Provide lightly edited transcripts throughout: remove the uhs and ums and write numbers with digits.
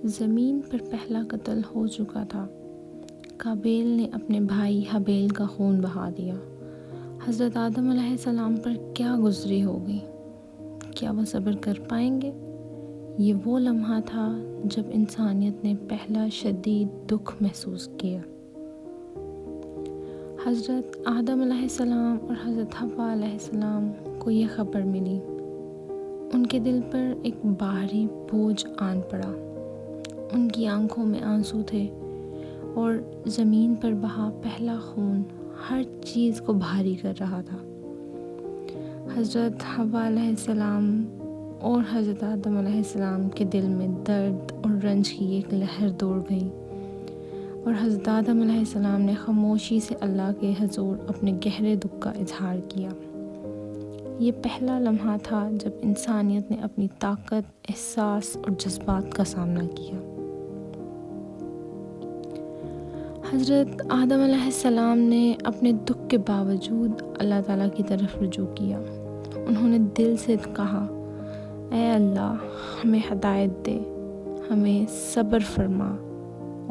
زمین پر پہلا قتل ہو چکا تھا۔ قابیل نے اپنے بھائی حابیل کا خون بہا دیا۔ حضرت آدم علیہ السلام پر کیا گزری ہوگی؟ کیا وہ صبر کر پائیں گے؟ یہ وہ لمحہ تھا جب انسانیت نے پہلا شدید دکھ محسوس کیا۔ حضرت آدم علیہ السلام اور حضرت حوا علیہ السلام کو یہ خبر ملی۔ ان کے دل پر ایک بھاری بوجھ آن پڑا۔ ان کی آنکھوں میں آنسو تھے اور زمین پر بہا پہلا خون ہر چیز کو بھاری کر رہا تھا۔ حضرت حوا علیہ السلام اور حضرت آدم علیہ السلام کے دل میں درد اور رنج کی ایک لہر دوڑ گئی، اور حضرت آدم علیہ السلام نے خاموشی سے اللہ کے حضور اپنے گہرے دکھ کا اظہار کیا۔ یہ پہلا لمحہ تھا جب انسانیت نے اپنی طاقت، احساس اور جذبات کا سامنا کیا۔ حضرت آدم علیہ السلام نے اپنے دکھ کے باوجود اللہ تعالیٰ کی طرف رجوع کیا۔ انہوں نے دل سے کہا، اے اللہ، ہمیں ہدایت دے، ہمیں صبر فرما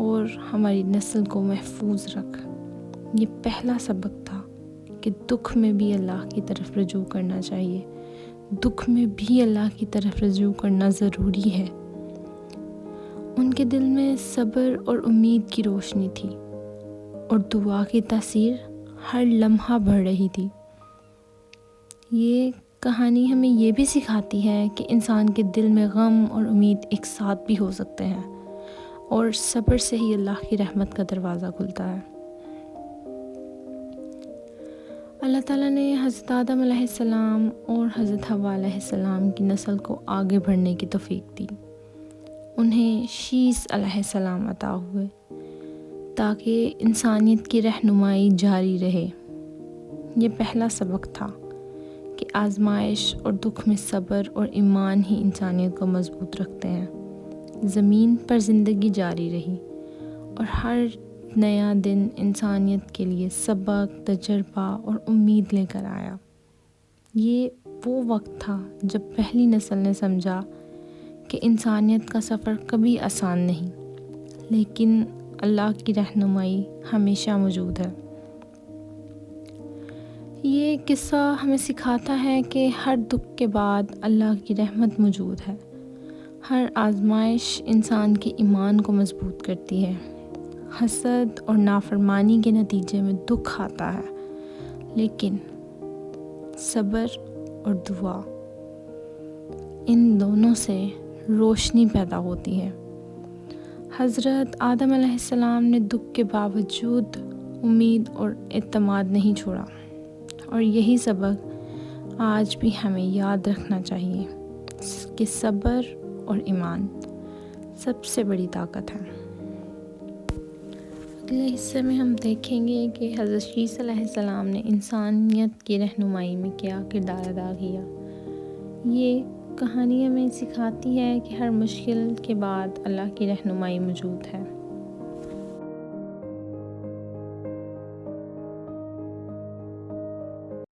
اور ہماری نسل کو محفوظ رکھ۔ یہ پہلا سبق تھا کہ دکھ میں بھی اللہ کی طرف رجوع کرنا چاہیے، دکھ میں بھی اللہ کی طرف رجوع کرنا ضروری ہے۔ ان کے دل میں صبر اور امید کی روشنی تھی، اور دعا کی تاثیر ہر لمحہ بڑھ رہی تھی۔ یہ کہانی ہمیں یہ بھی سکھاتی ہے کہ انسان کے دل میں غم اور امید ایک ساتھ بھی ہو سکتے ہیں، اور صبر سے ہی اللہ کی رحمت کا دروازہ کھلتا ہے۔ اللہ تعالیٰ نے حضرت آدم علیہ السلام اور حضرت حوا علیہ السلام کی نسل کو آگے بڑھنے کی توفیق دی۔ انہیں شیس علیہ السلام عطا ہوئے تاکہ انسانیت کی رہنمائی جاری رہے۔ یہ پہلا سبق تھا کہ آزمائش اور دکھ میں صبر اور ایمان ہی انسانیت کو مضبوط رکھتے ہیں۔ زمین پر زندگی جاری رہی، اور ہر نیا دن انسانیت کے لیے سبق، تجربہ اور امید لے کر آیا۔ یہ وہ وقت تھا جب پہلی نسل نے سمجھا کہ انسانیت کا سفر کبھی آسان نہیں، لیکن اللہ کی رہنمائی ہمیشہ موجود ہے۔ یہ قصہ ہمیں سکھاتا ہے کہ ہر دکھ کے بعد اللہ کی رحمت موجود ہے۔ ہر آزمائش انسان کے ایمان کو مضبوط کرتی ہے۔ حسد اور نافرمانی کے نتیجے میں دکھ آتا ہے، لیکن صبر اور دعا، ان دونوں سے روشنی پیدا ہوتی ہے۔ حضرت آدم علیہ السلام نے دکھ کے باوجود امید اور اعتماد نہیں چھوڑا، اور یہی سبق آج بھی ہمیں یاد رکھنا چاہیے کہ صبر اور ایمان سب سے بڑی طاقت ہے۔ اگلے حصے میں ہم دیکھیں گے کہ حضرت شیس علیہ السلام نے انسانیت کی رہنمائی میں کیا کردار ادا کیا۔ یہ کہانی ہمیں سکھاتی ہے کہ ہر مشکل کے بعد اللہ کی رہنمائی موجود ہے۔